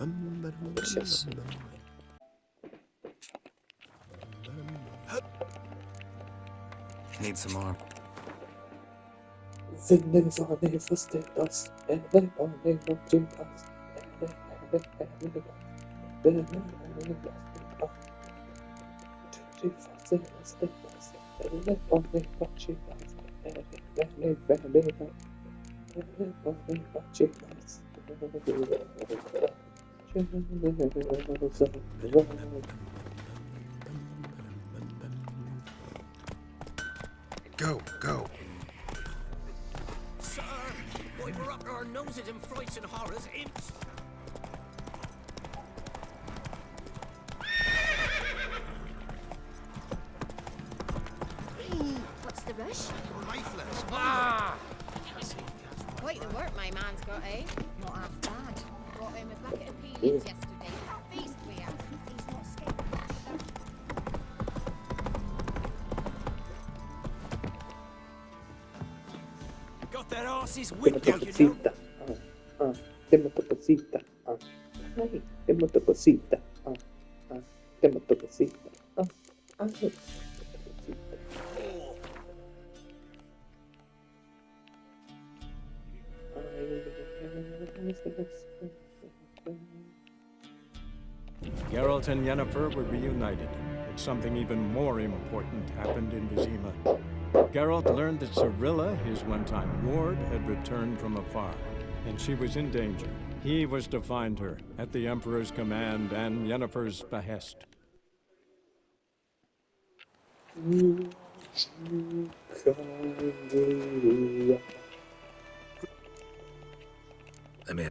Yes. Need some more. Fingers on the first dust, and then on the watching us, and Go, go. Sir, why we're up to our noses in frights and horrors, imps? What's the rush? Lifeless. Ah! Quite the work my man's got, eh? Not half bad. Brought him a bucket of peanuts yesterday. Feast we had. He's not scared. Got their asses Demo whipped, like you know. Topacita. Demo Topacita. Ay, Demo Topacita. Demo Topacita. Ay, Geralt and Yennefer were reunited, but something even more important happened in Vizima. Geralt learned that Cirilla, his one-time ward, had returned from afar, and she was in danger. He was to find her, at the Emperor's command and Yennefer's behest. I'm in.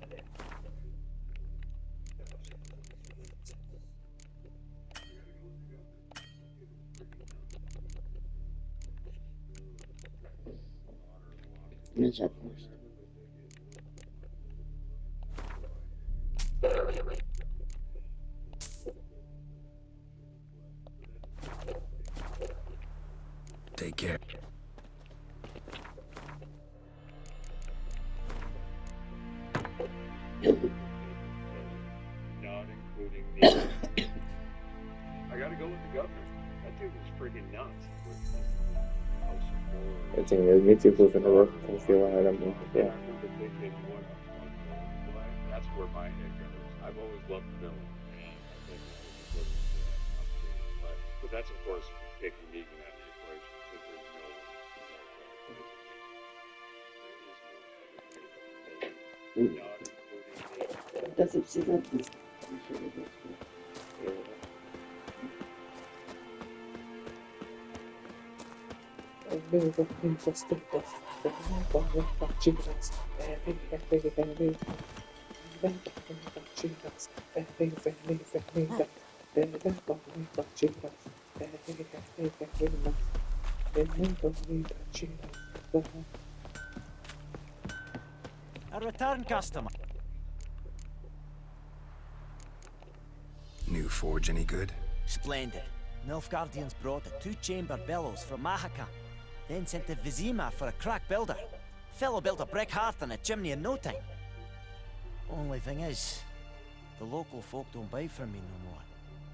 Take care. Not including me. I gotta go with the governor. That dude was freaking nuts with House of Horrors. Jag tänker att mitt huvud för något kan se vad här är. I remember thinking, what that's where my head goes. I've always loved the villain. And I think that was a good one. But that's, of course, taking Negan out of the equation. Because there's no not including me. Doesn't see that. A return customer. New forge any good? Splendid. Nilfgaardians brought a two-chamber bellows from Mahaka, then sent to Vizima for a crack builder. Fellow built a brick hearth and a chimney in no time. Only thing is, the local folk don't buy from me no more.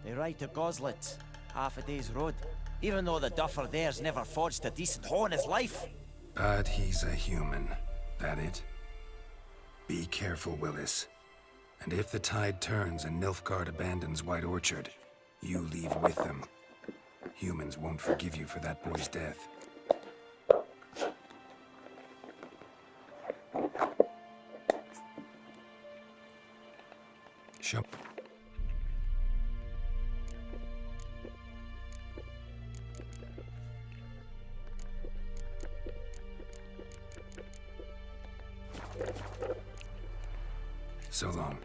They ride to Goslitz, half a day's road, even though the duffer there's never forged a decent hoe in his life. But he's a human. That it? Be careful, Willis. And if the tide turns and Nilfgaard abandons White Orchard, you leave with them. Humans won't forgive you for that boy's death. Show. So long.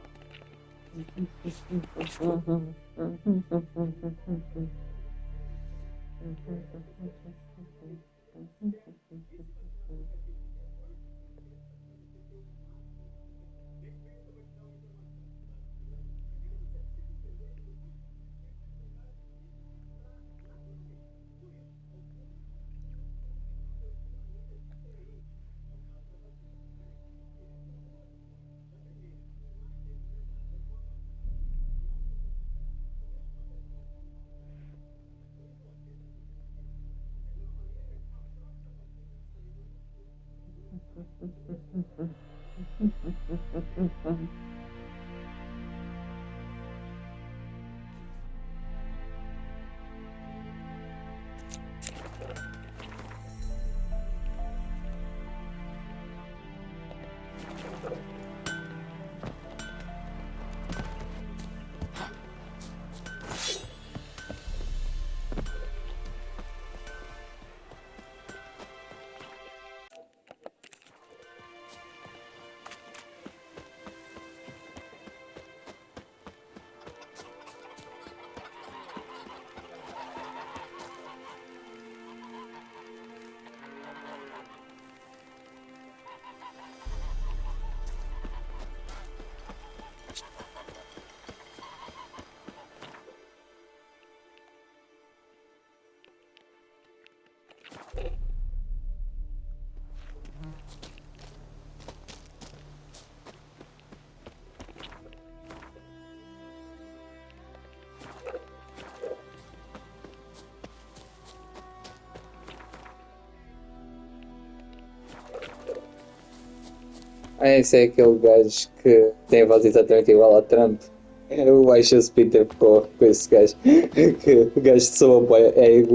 Ah, esse é aquele gajo que tem a voz exatamente igual a Trump. Eu acho esse Peter com esse gajo. Que o gajo de soa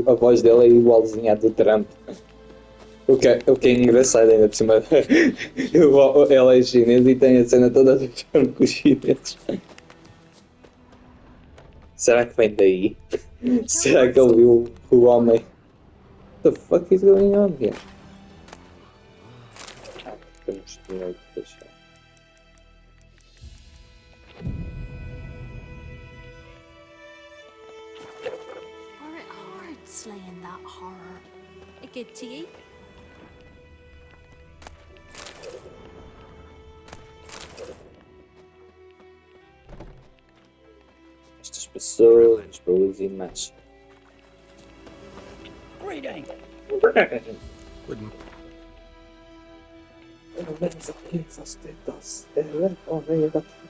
a voz dele é igualzinha à do Trump. O que é engraçado ainda por cima. Ele é chinês e tem a cena toda de filme com os chineses. Será que vem daí? Será que ele viu o homem? What the fuck is going on here? Temos de novo deixar. Were it hard slaying that horror? A good to you? Estas pessoas, boas e más. Greeting! Wouldn't Menos aqui essas tetas. Olha daqui.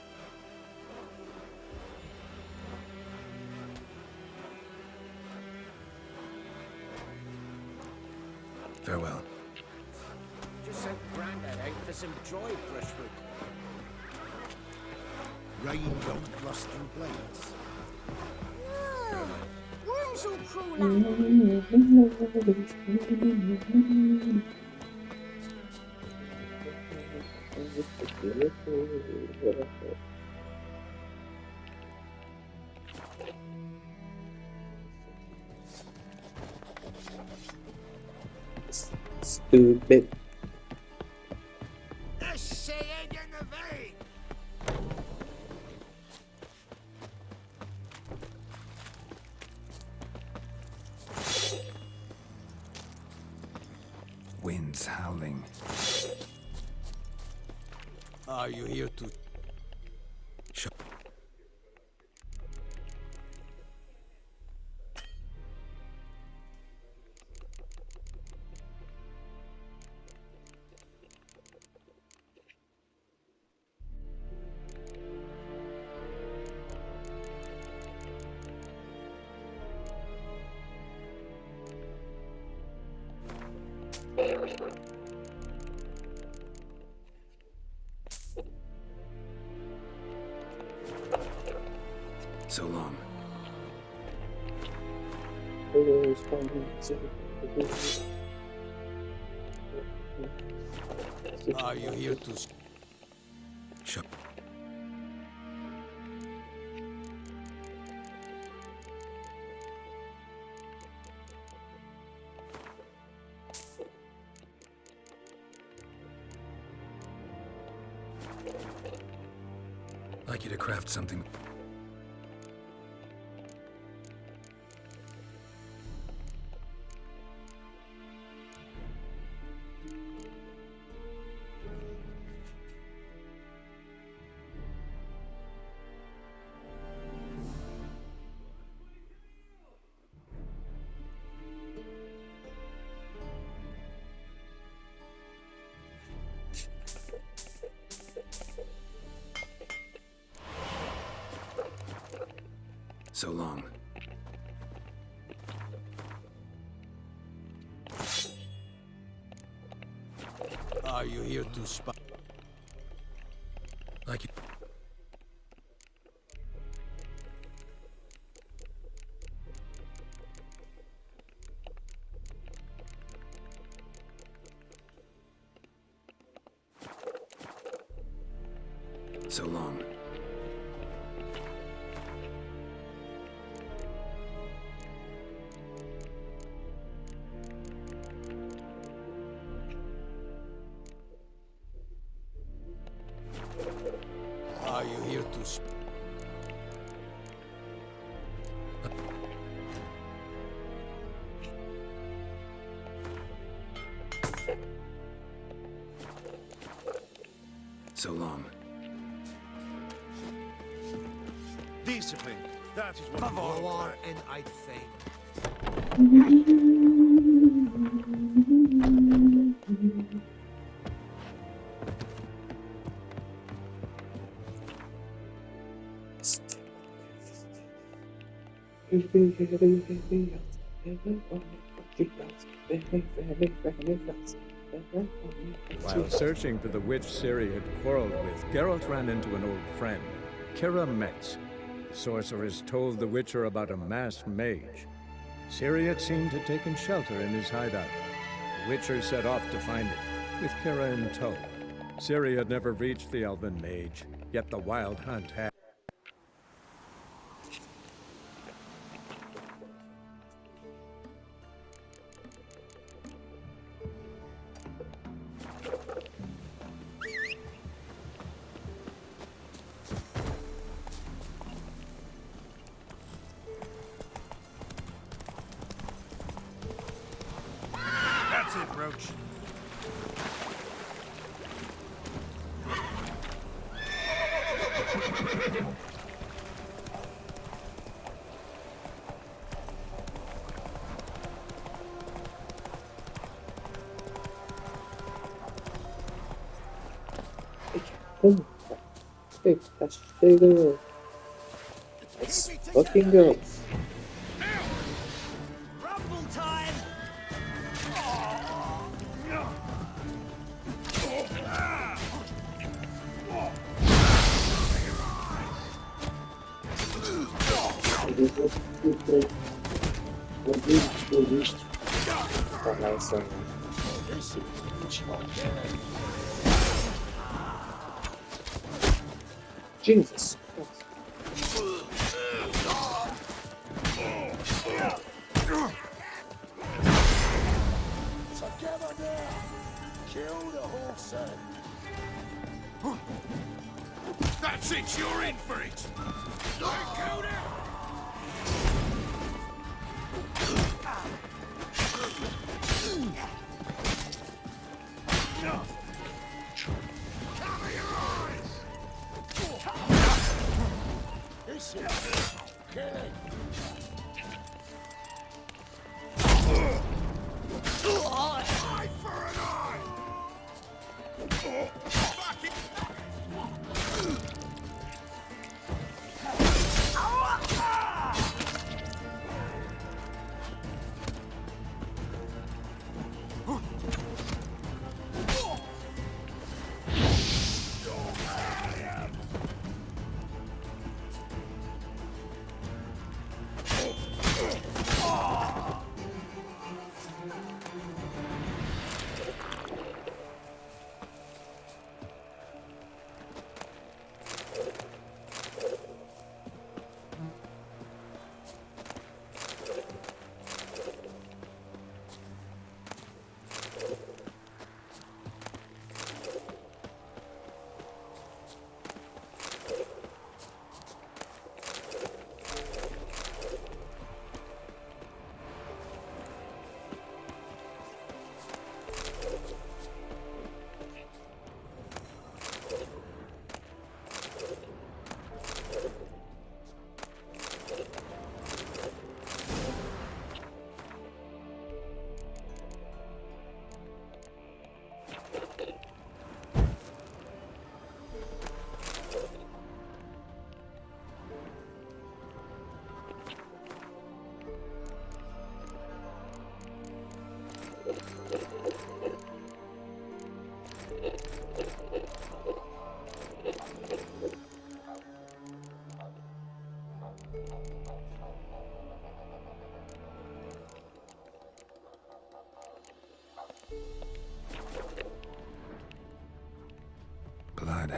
farewell. Just sent Grandad out for some dry brushwood. Rain don't rust your blades. Worms will crawl out. Stupid. Winds howling. Are you here to... So long. Are you here to... Shut. Like you to craft something. So long. Are you here to spy? Like you. So long. Are you here to speak? So long. Discipline. That is what you You want. are and I think. While searching for the witch Ciri had quarreled with, Geralt ran into an old friend, Kira Metz. The sorceress told the Witcher about a masked mage. Ciri had seemed to have taken shelter in his hideout. The Witcher set off to find it, with Kira in tow. Ciri had never reached the elven mage, yet the Wild Hunt had. That's it, Roach. Hey, let's fucking go. Rumble time! Oh, nice one. Jesus. Together now! Kill the whole set! That's it. You're in for it. This is killing! Eye for an eye. Fuck it.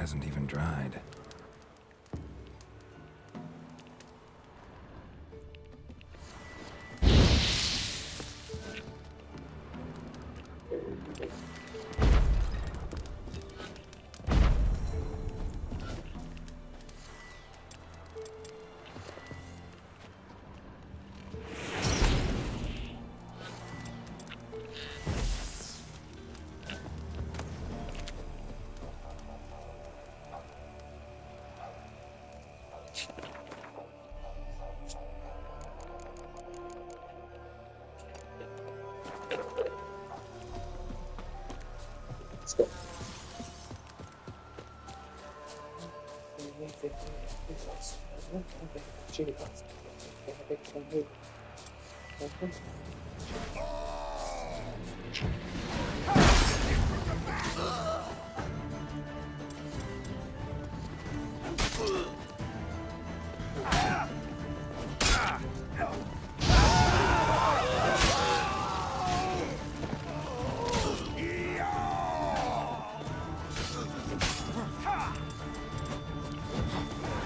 hasn't even dried. Let's go.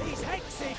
These hexes!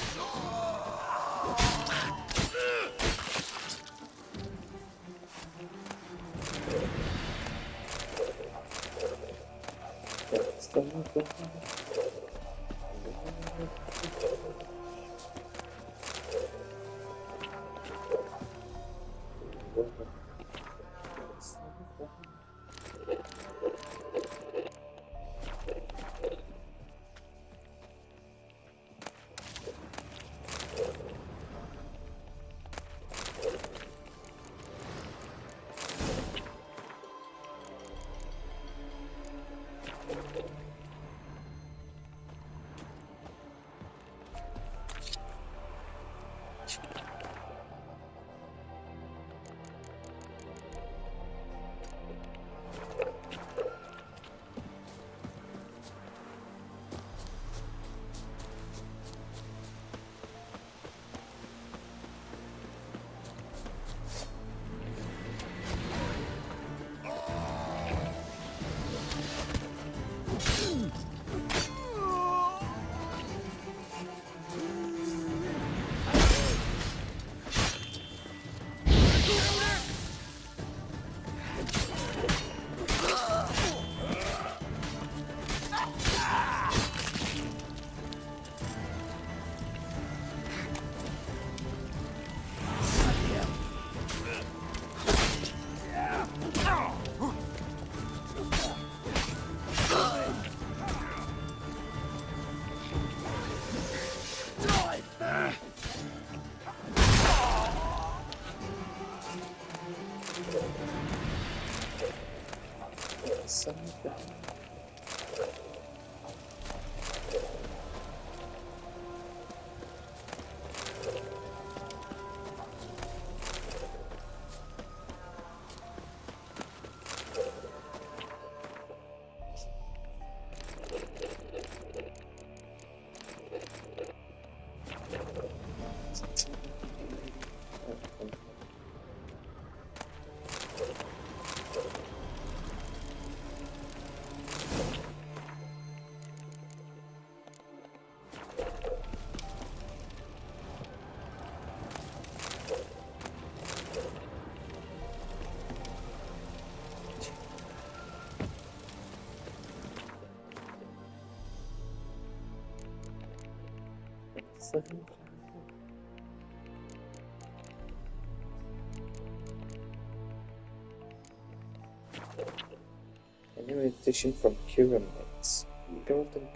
An invitation from Kira mates. Geralt and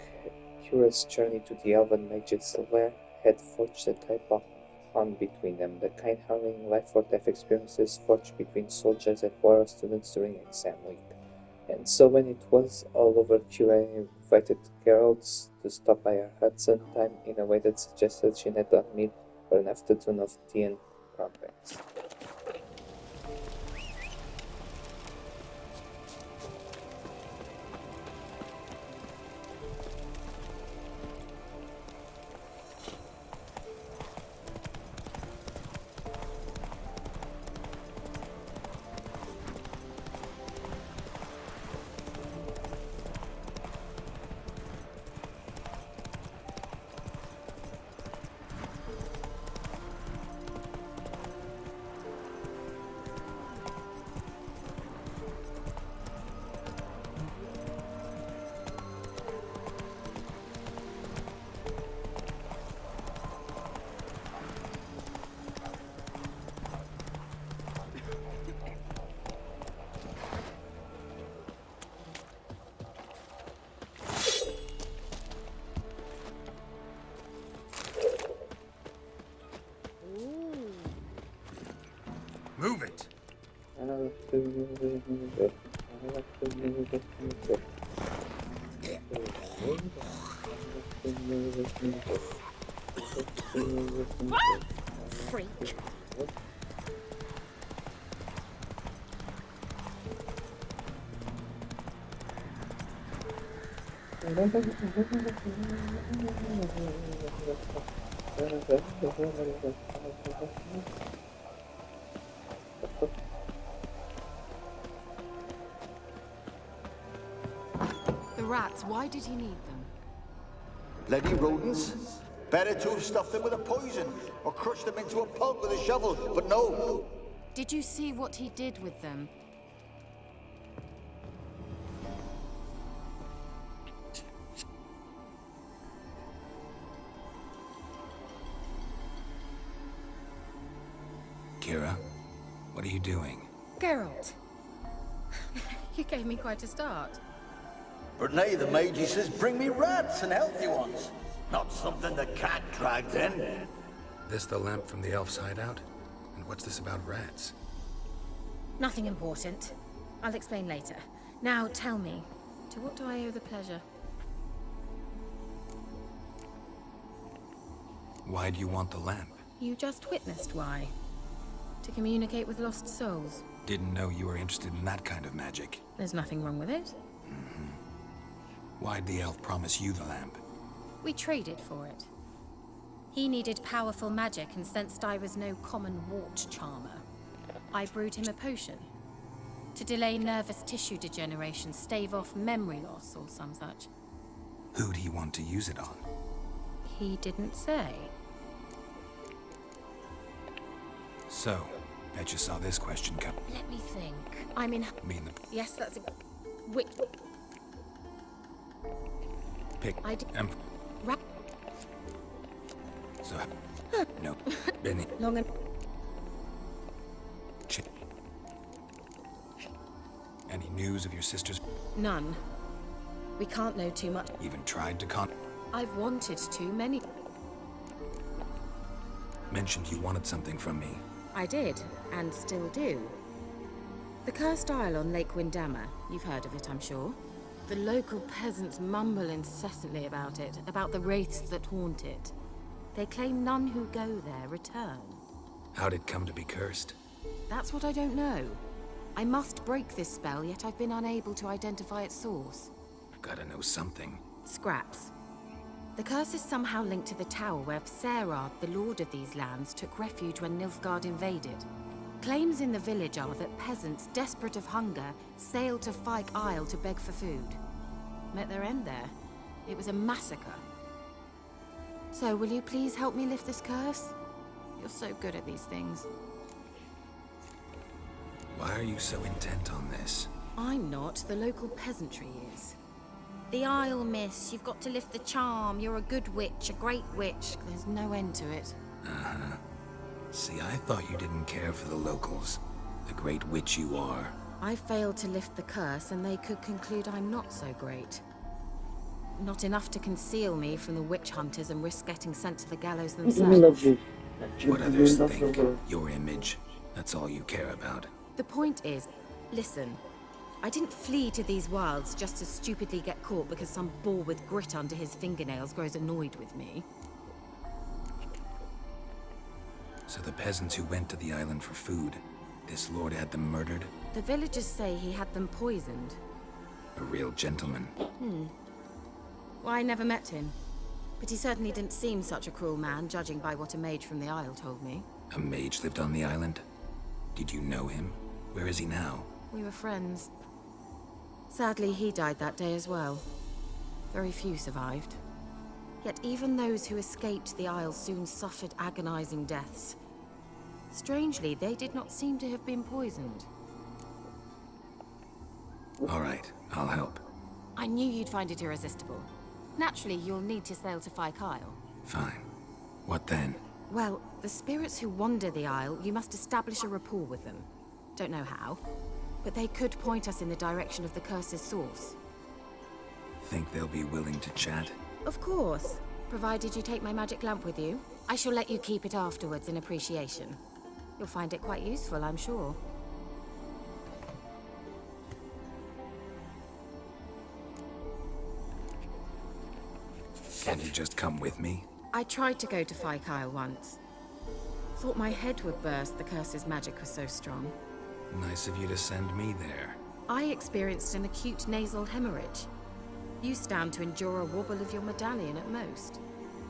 Kira's journey to the Elven Mage's lair had forged a type of bond between them, the kind harrowing life-or-death experiences forged between soldiers and warrior students during exam week. And so when it was all over, Kira invited Geralt to stop by her hut sometime in a way that suggested she had not meet for an afternoon of tea and crumpets. Move it! Freak. The rats, why did he need them? Bloody rodents. Better to have stuffed them with a poison or crushed them into a pulp with a shovel, but no. Did you see what he did with them? Kira, what are you doing? Geralt. You gave me quite a start. But nay, the mage, he says, bring me rats and healthy ones. Not something the cat dragged in. This the lamp from the elf's hideout? And what's this about rats? Nothing important. I'll explain later. Now tell me, to what do I owe the pleasure? Why do you want the lamp? You just witnessed why. To communicate with lost souls. Didn't know you were interested in that kind of magic. There's nothing wrong with it. Why'd the elf promise you the lamp? We traded for it. He needed powerful magic and sensed I was no common wart charmer. I brewed him a potion. To delay nervous tissue degeneration, stave off memory loss or some such. Who'd he want to use it on? He didn't say. So, bet you saw this question come. Let me think. I mean... Mean the Yes, that's a... Wait... pick I did... Ra So, no, Benny. Long and... Any news of your sister's? None. We can't know too much. Even tried to con? I've wanted to many... Mentioned you wanted something from me. I did, and still do. The Cursed Isle on Lake Windammer. You've heard of it, I'm sure. The local peasants mumble incessantly about it, about the wraiths that haunt it. They claim none who go there return. How'd it come to be cursed? That's what I don't know. I must break this spell, yet I've been unable to identify its source. Gotta know something. Scraps. The curse is somehow linked to the tower where Serad, the lord of these lands, took refuge when Nilfgaard invaded. Claims in the village are that peasants, desperate of hunger, sailed to Fyke Isle to beg for food. Met their end there. It was a massacre. So, will you please help me lift this curse? You're so good at these things. Why are you so intent on this? I'm not. The local peasantry is. The Isle, miss. You've got to lift the charm. You're a good witch, a great witch. There's no end to it. Uh-huh. See, I thought you didn't care for the locals. The great witch you are. I failed to lift the curse, and they could conclude I'm not so great. Not enough to conceal me from the witch hunters and risk getting sent to the gallows themselves. What others think, your image, that's all you care about. The point is, listen, I didn't flee to these wilds just to stupidly get caught because some boar with grit under his fingernails grows annoyed with me. So the peasants who went to the island for food, this lord had them murdered? The villagers say he had them poisoned. A real gentleman. Well, I never met him. But he certainly didn't seem such a cruel man, judging by what a mage from the Isle told me. A mage lived on the island? Did you know him? Where is he now? We were friends. Sadly, he died that day as well. Very few survived. Yet even those who escaped the Isle soon suffered agonizing deaths. Strangely, they did not seem to have been poisoned. All right, I'll help. I knew you'd find it irresistible. Naturally, you'll need to sail to Fyke Isle. Fine. What then? Well, the spirits who wander the Isle, you must establish a rapport with them. Don't know how, but they could point us in the direction of the curse's source. Think they'll be willing to chat? Of course, provided you take my magic lamp with you. I shall let you keep it afterwards in appreciation. You'll find it quite useful, I'm sure. Can't you just come with me? I tried to go to Phi-Kyle once. Thought my head would burst, the curse's magic was so strong. Nice of you to send me there. I experienced an acute nasal hemorrhage. You stand to endure a wobble of your medallion at most.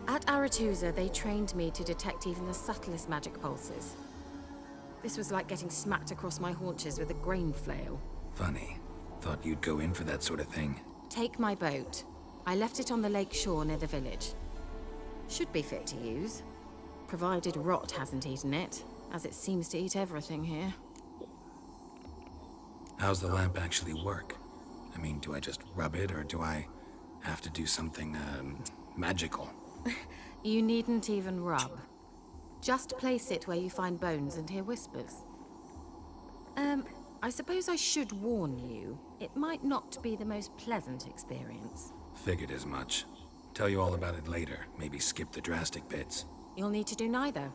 At Aretusa, they trained me to detect even the subtlest magic pulses. This was like getting smacked across my haunches with a grain flail. Funny. Thought you'd go in for that sort of thing. Take my boat. I left it on the lake shore near the village. Should be fit to use, provided rot hasn't eaten it, as it seems to eat everything here. How's the lamp actually work? I mean, do I just rub it, or do I have to do something, magical? You needn't even rub. Just place it where you find bones and hear whispers. I suppose I should warn you, it might not be the most pleasant experience. Figured as much. Tell you all about it later. Maybe skip the drastic bits. You'll need to do neither.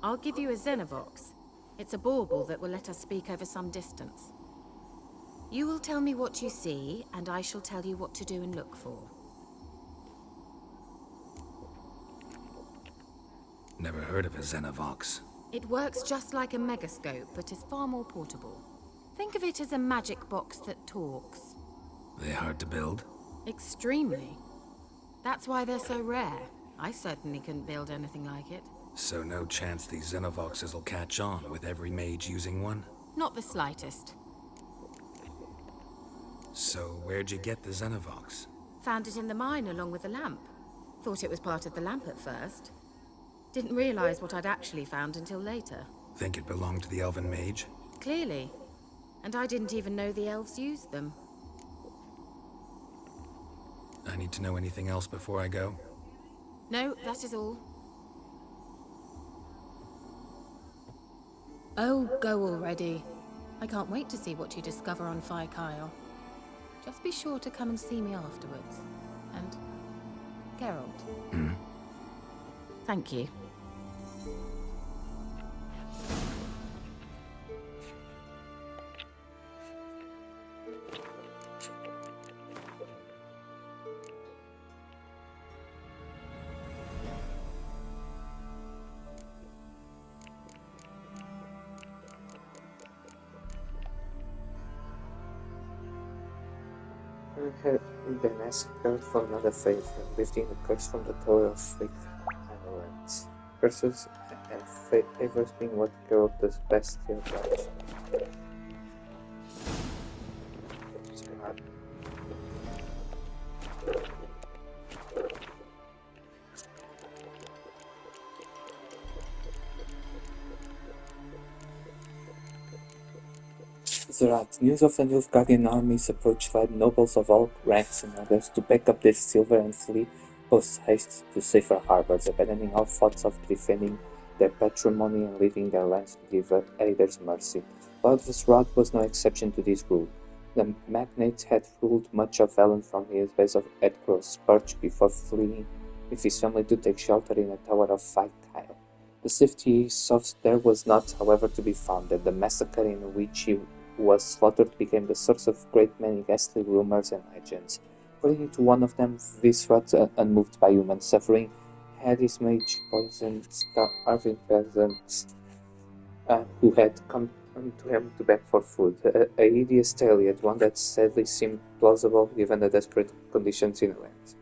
I'll give you a Xenovox. It's a bauble that will let us speak over some distance. You will tell me what you see, and I shall tell you what to do and look for. Never heard of a Xenovox. It works just like a megascope, but is far more portable. Think of it as a magic box that talks. They hard to build? Extremely. That's why they're so rare. I certainly couldn't build anything like it. So no chance these Xenovoxes will catch on with every mage using one? Not the slightest. So where'd you get the Xenovox? Found it in the mine along with the lamp. Thought it was part of the lamp at first. Didn't realize what I'd actually found until later. Think it belonged to the elven mage? Clearly. And I didn't even know the elves used them. I need to know anything else before I go? No, that is all. Oh, go already. I can't wait to see what you discover on Phi-Kyle. Just be sure to come and see me afterwards. And Geralt. Thank you. Then asked her for another favor, lifting the curse from the Tower of Fate Islands. Curses and favors being what Geralt does best in life. Zerat, news of the Nilfgaardian army's approach led nobles of all ranks and others to pack up their silver and flee post-haste to safer harbors, abandoning all thoughts of defending their patrimony and leaving their lands to the Aeder's mercy. Lord Zerat was no exception to this rule. The magnate had ruled much of Velen from his base at Cross Perch before fleeing with his family to take shelter in the Tower of Phi-Kyle. The safety sought there was not, however, to be found, and the massacre in which he was slaughtered became the source of great many ghastly rumors and legends. According to one of them, Visrat, unmoved by human suffering, had his mage poisoned starving peasants who had come to him to beg for food. A hideous tale, yet one that sadly seemed plausible given the desperate conditions in the land.